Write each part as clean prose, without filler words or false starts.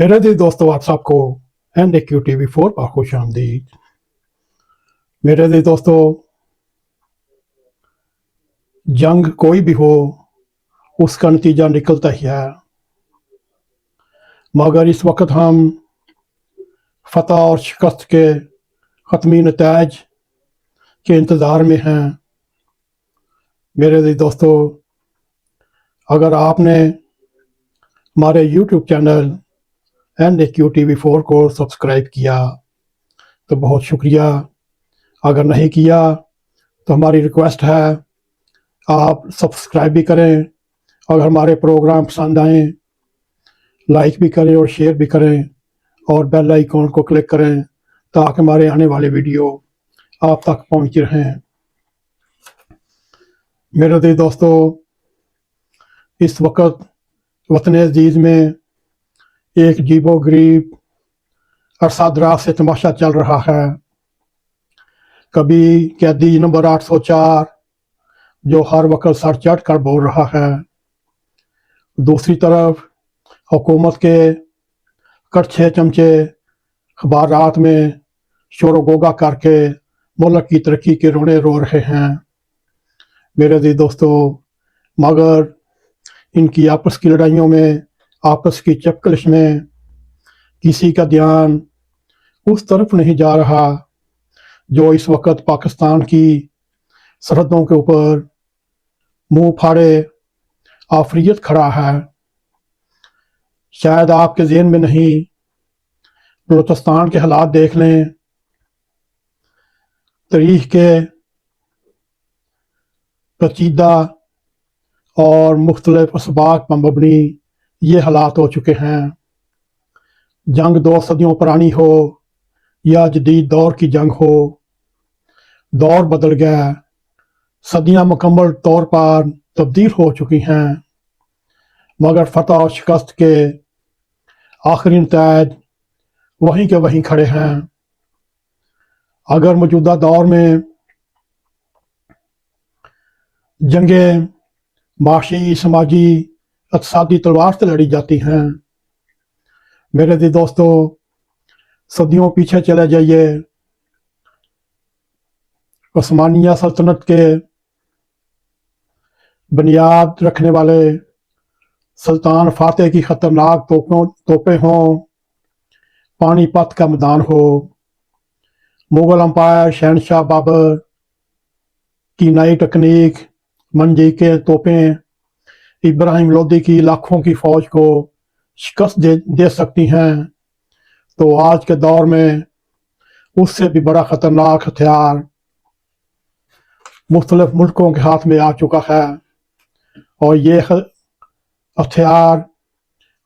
मेरे दिल दोस्तों, आप सबको NAQTV4 पर खुश आमदीद। मेरे दिल दोस्तों, जंग कोई भी हो उसका नतीजा निकलता ही है, मगर इस वक्त हम फतह और शिकस्त के ख़त्मी नताइज के इंतज़ार में हैं। मेरे दिल दोस्तों, अगर आपने हमारे YouTube चैनल NAQTV4 को सब्सक्राइब किया तो बहुत शुक्रिया। अगर नहीं किया तो हमारी रिक्वेस्ट है आप सब्सक्राइब भी करें, अगर हमारे प्रोग्राम पसंद आएँ लाइक भी करें और शेयर भी करें और बेल आइकॉन को क्लिक करें ताकि हमारे आने वाले वीडियो आप तक पहुंच रहें। मेरे दिल दोस्तों, इस वक्त वतन अजीज़ में एक अजीबो गरीब अरसा दराज से तमाशा चल रहा है। कभी कैदी नंबर 804 जो हर वक्त सर चढ़ कर बोल रहा है, दूसरी तरफ हुकूमत के कड़छे चमचे अखबारात में शोर गोगा करके मुल्क की तरक्की के रोने रो रहे हैं। मेरे दिल दोस्तों, मगर इनकी आपस की लड़ाइयों में, आपस की चपकलिश में किसी का ध्यान उस तरफ नहीं जा रहा जो इस वक्त पाकिस्तान की सरहदों के ऊपर मुंह फाड़े आफरियत खड़ा है। शायद आपके ज़हन में नहीं, बलूचिस्तान के हालात देख लें। तारीख के पेचीदा और मुख्तलिफ असबाब पर मबनी ये हालात हो चुके हैं। जंग 2 सदियों पुरानी हो या जदीद दौर की जंग हो, दौर बदल गया। सदियां मुकम्मल तौर पर तब्दील हो चुकी हैं, मगर फतह और शिकस्त के आखिरी नताइज वहीं के वहीं खड़े हैं। अगर मौजूदा दौर में जंगें माशी, समाजी, इक़्तिसादी तलवार से लड़ी जाती हैं, मेरे दिल दोस्तों सदियों पीछे चले जाइए। उस्मानिया सल्तनत के बुनियाद रखने वाले सुल्तान फातेह की ख़तरनाक तोपें हों, पानीपत का मैदान हो, मुग़ल अम्पायर शहनशाह बाबर की नई तकनीक मंजी के तोपें इब्राहिम लोदी की लाखों की फ़ौज को शिकस्त दे सकती हैं, तो आज के दौर में उससे भी बड़ा ख़तरनाक हथियार मुख्तलिफ मुल्कों के हाथ में आ चुका है। और ये हथियार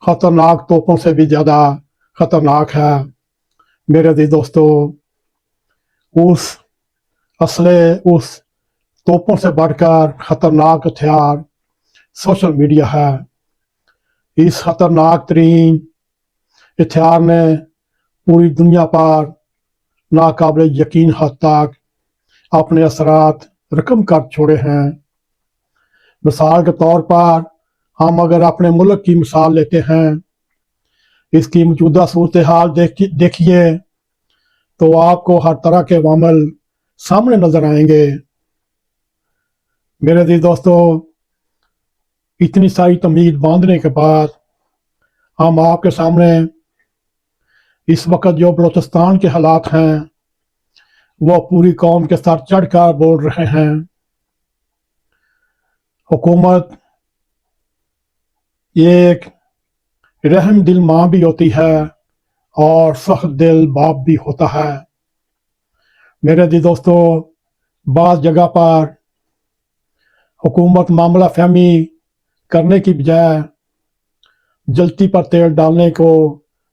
ख़तरनाक तोपों से भी ज़्यादा ख़तरनाक है। मेरे दिल दोस्तों, उस उस तोपों से बढ़कर ख़तरनाक हथियार सोशल मीडिया है। इस ख़तरनाक तरीन हथियार ने पूरी दुनिया पर नाकाबिल यकीन हद तक अपने असरात रकम कर छोड़े हैं। मिसाल के तौर पर हम अगर अपने मुल्क की मिसाल लेते हैं, इसकी मौजूदा सूरत हाल देखिए तो आपको हर तरह के वामल सामने नजर आएंगे। मेरे दिल दोस्तों, इतनी सारी तमहीद बांधने के बाद हम आपके सामने इस वक्त जो बलूचिस्तान के हालात हैं वो पूरी कौम के सर चढ़ कर बोल रहे हैं। हुकूमत एक रहम दिल माँ भी होती है और सख्त दिल बाप भी होता है। मेरे दिल दोस्तों, बाज़ जगह पर हुकूमत मामला फहमी करने की बजाय जलती पर तेल डालने को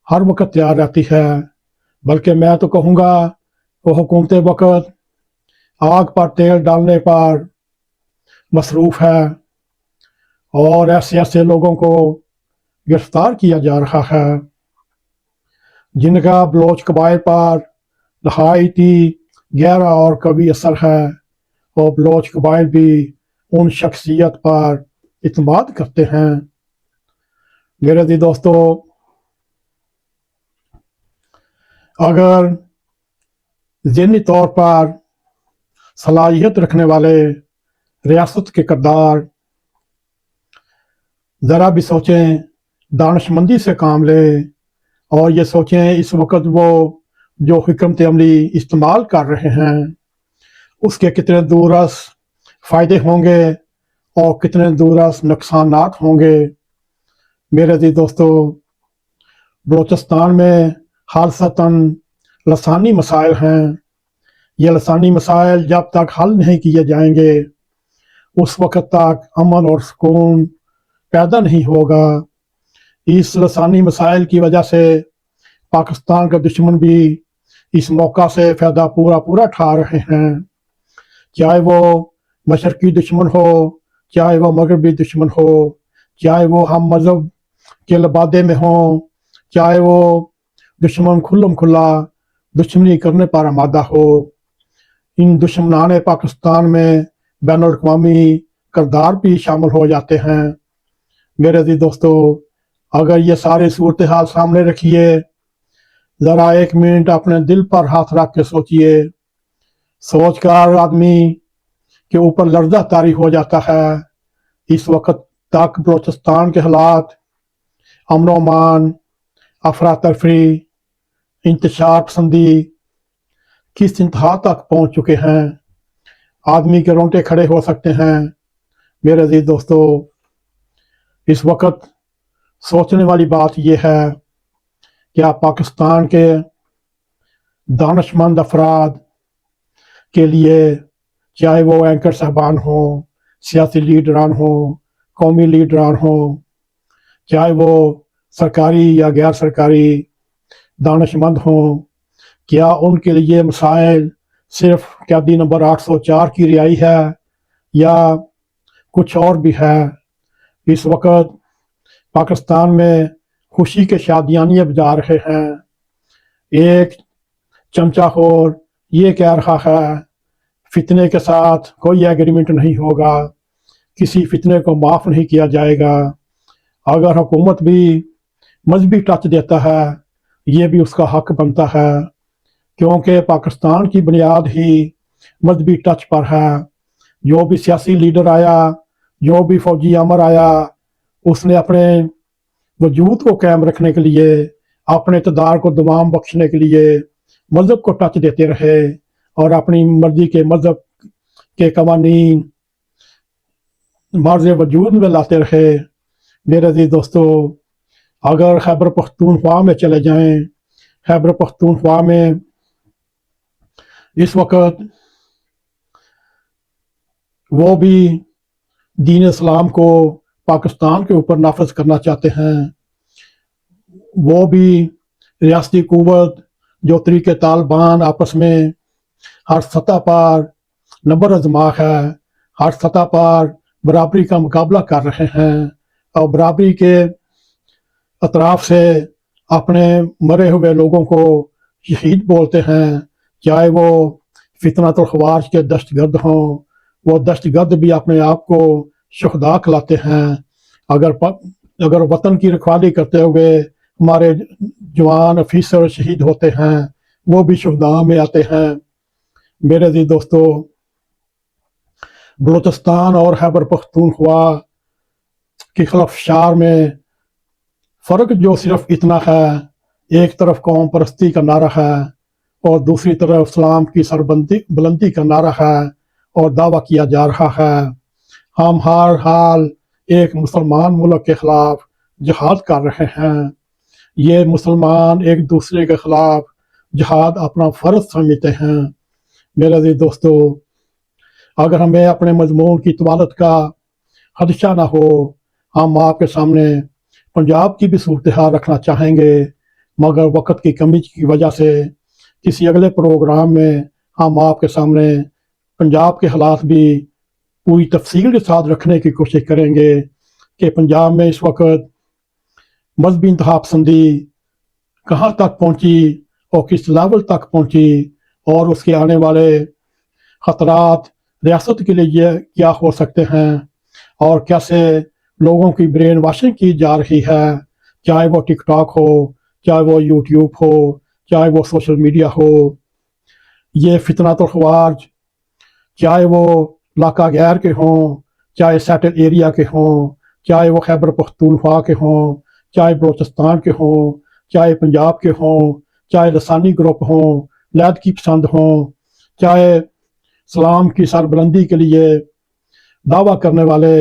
हर वक्त तैयार रहती है, बल्कि मैं तो कहूँगा वो हुकूमत वक्त आग पर तेल डालने पर मसरूफ़ है और ऐसे ऐसे लोगों को गिरफ्तार किया जा रहा है जिनका बलोच कबाइल पर नहायती गहरा और कभी असर है, और बलोच कबाइल भी उन शख्सियत पर इत्मीनान करते हैं। मेरे दिल दोस्तों, अगर ज़हनी तौर पर सलाहियत रखने वाले रियासत के किरदार ज़रा भी सोचें, दानिशमंदी से काम लें और ये सोचें इस वक्त वो जो हिकमत अमली इस्तेमाल कर रहे हैं उसके कितने दूरस फ़ायदे होंगे और कितने दूरस नुकसानात होंगे। मेरे अज़ीज़ दोस्तों, बलूचिस्तान में खालसतन लसानी मसाइल हैं। ये लसानी मसाइल जब तक हल नहीं किए जाएंगे उस वक्त तक अमन और सुकून पैदा नहीं होगा। इस लसानी मसाइल की वजह से पाकिस्तान के दुश्मन भी इस मौका से फ़ायदा पूरा पूरा उठा रहे हैं, चाहे वो मशरकी दुश्मन हो, चाहे वो मगरबी दुश्मन हो, चाहे वो हम मज़हब के लबादे में हों, चाहे वो दुश्मन खुल्लम खुल्ला दुश्मनी करने पर आमादा हो। इन दुश्मनान पाकिस्तान में बैनुल-अक़वामी किरदार भी शामिल हो जाते हैं। मेरे अज़ीज़ दोस्तों, अगर ये सारी सूरत हाल सामने रखिए, ज़रा एक मिनट अपने दिल पर हाथ रख के सोचिए। सोच कर आदमी के ऊपर लर्ज़ा तारी हो जाता है। इस वक्त तक बलूचिस्तान के हालात अमन-ओ-अमान, अफरा-तफरी, इंतशार पसंदी किस इंतहा तक पहुँच चुके हैं, आदमी के रोंगटे खड़े हो सकते हैं। मेरे अज़ीज़ दोस्तों, इस वक्त सोचने वाली बात यह है कि पाकिस्तान के दानिशमंद अफराद के लिए, चाहे वो एंकर साहबान हों, सियासी लीडरान हों, कौमी लीडरान हों, चाहे वो सरकारी या गैर सरकारी दानिशमंद हों, क्या उनके लिए मसाइल सिर्फ कैदी नंबर 804 की रिहाई है या कुछ और भी है। इस वक्त पाकिस्तान में खुशी के शादियानियाँ बजा रहे हैं। एक चमचाखोर ये कह रहा है फितने के साथ कोई एग्रीमेंट नहीं होगा, किसी फितने को माफ़ नहीं किया जाएगा। अगर हुकूमत भी मजहबी टच देता है ये भी उसका हक बनता है, क्योंकि पाकिस्तान की बुनियाद ही मजहबी टच पर है। जो भी सियासी लीडर आया, जो भी फौजी अमर आया, उसने अपने वजूद को कायम रखने के लिए, अपने इक़्तिदार को दवाम बख्शने के लिए मज़हब को टच देते रहे और अपनी मर्जी के मज़हब के कवानीन मर्ज़ वजूद में लाते रहे। मेरे अज़ीज़ दोस्तों, अगर खैबर पख्तूनख्वा में चले जाएं, खैबर पख्तूनख्वा में इस वक्त वो भी दीन इस्लाम को पाकिस्तान के ऊपर नाफिज करना चाहते हैं। वो भी रियासती कुव्वत जो तरीके तालिबान आपस में हर सतह पर नंबर आज़मा है, हर सतह पर बराबरी का मुकाबला कर रहे हैं और बराबरी के अतराफ से अपने मरे हुए लोगों को शहीद बोलते हैं। चाहे वो फितनतुल ख़वारिज के दहशतगर्द हों, वो दहशतगर्द भी अपने आप को शुहदा कहलाते हैं। अगर वतन की रखवाली करते हुए हमारे जवान अफीसर शहीद होते हैं वो भी शुहदा में आते हैं। मेरे अज़ीज़ दोस्तों, बलूचिस्तान और खैबर पख्तूनख्वा की खिलाफशार में फ़र्क जो सिर्फ इतना है, एक तरफ कौम परस्ती का नारा है और दूसरी तरफ इस्लाम की सरबुलंदी का नारा है और दावा किया जा रहा है हम हर हाल एक मुसलमान मुल्क के खिलाफ जिहाद कर रहे हैं। ये मुसलमान एक दूसरे के खिलाफ जिहाद अपना फ़र्ज समझते हैं। मेरे अज़ीज़ दोस्तों, अगर हमें अपने मजमून की तवालत का खदशा ना हो, हम आपके सामने पंजाब की भी सूरत हाल रखना चाहेंगे, मगर वक़्त की कमी की वजह से किसी अगले प्रोग्राम में हम आपके सामने पंजाब के हालात भी पूरी तफसील के साथ रखने की कोशिश करेंगे कि पंजाब में इस वक्त मजहबी इंतहा पसंदी कहाँ तक पहुँची और किस लेवल तक पहुँची और उसके आने वाले ख़तरात रियासत के लिए क्या हो सकते हैं और कैसे लोगों की ब्रेन वॉशिंग की जा रही है, चाहे वो टिकटॉक हो, चाहे वो यूट्यूब हो, चाहे वो सोशल मीडिया हो, ये फितनातुल ख्वारिज चाहे वो लाका गैर के हों, चाहे सेटल एरिया के हों, चाहे वो खैबर पख्तूनख्वा के हों, चाहे बलोचिस्तान के हों, चाहे पंजाब के हों, चाहे लसानी ग्रुप हों, लैद की पसंद हों, चाहे सलाम की सरबुलंदी के लिए दावा करने वाले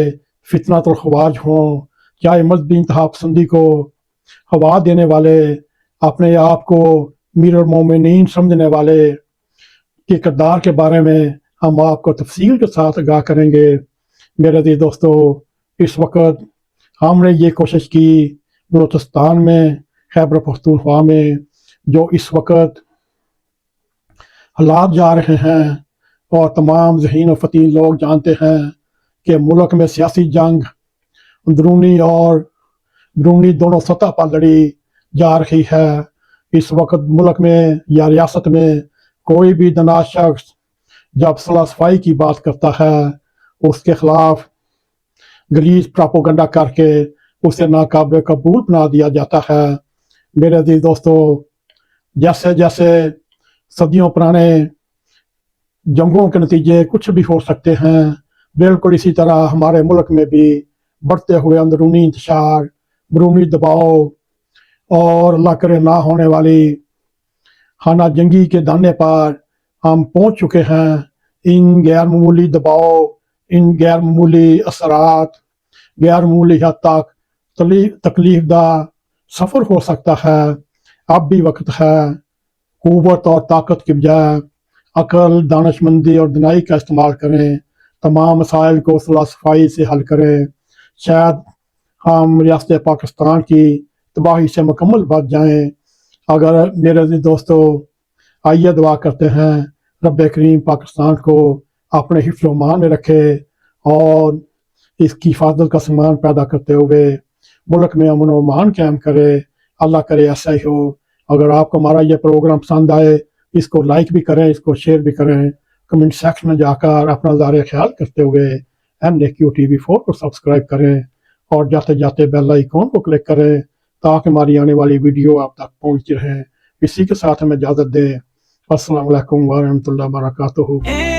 फितनातुल ख्वारिज हों, चाहे मजहबी इंतहा पसंदी को हवा देने वाले, अपने आप को मीर मोमिनीन समझने वाले के किरदार के बारे में हम आपको तफसील के साथ आगाह करेंगे। मेरे अजीज दोस्तों, इस वक्त हमने ये कोशिश की बलूचिस्तान में, खैबर पख्तूनख्वा में जो इस वक्त हालात जा रहे हैं, और तमाम ज़हीन व फ़तीन लोग जानते हैं कि मुल्क में सियासी जंग अंदरूनी और बैरूनी दोनों सतह पर लड़ी जा रही है। इस वक्त मुल्क में या रियासत में कोई भी दना शख्स जब सलाह सफाई की बात करता है, उसके खिलाफ गलीज प्रोपेगेंडा करके उसे नाकाबिल कबूल बना दिया जाता है। मेरे अजीज दोस्तों, जैसे जैसे सदियों पुराने जंगों के नतीजे कुछ भी हो सकते हैं, बिल्कुल इसी तरह हमारे मुल्क में भी बढ़ते हुए अंदरूनी इंतशार, बैरूनी दबाव और अल्लाह करे ना होने वाली खाना जंगी के दाने पर हम पहुंच चुके हैं। इन गैर मामूली दबाव, इन गैर मामूली असरात, गैर मामूली हद तक तकलीफ दा सफ़र हो सकता है। अब भी वक्त है क़ुव्वत और ताकत की बजाय अकल, दानिशमंदी और दनाई का इस्तेमाल करें, तमाम मसाइल को सुलह सफाई से हल करें। शायद हम रियासत पाकिस्तान की तबाही से मुकम्मल बच जाएं। अगर मेरे अज़ीज़ दोस्तों, आइए दुआ करते हैं रब करीम पाकिस्तान को अपने हिफ्ज़ व अमान में रखे और इसकी हिफाजत का सामान पैदा करते हुए मुल्क में अमन व अमान कायम करे। अल्लाह करे ऐसा ही हो। अगर आपको हमारा यह प्रोग्राम पसंद आए, इसको लाइक भी करें, इसको शेयर भी करें, कमेंट सेक्शन में जाकर अपना ज़ाहिर ख्याल करते हुए NAQTV4 को सब्सक्राइब करें और जाते जाते बेल आइकॉन को क्लिक करें ताकि हमारी आने वाली वीडियो आप तक पहुँच रहे। इसी के साथ हमें इजाज़त दें। अस्सलाम वालेकुम व रहमतुल्लाहि व बरकातुहू।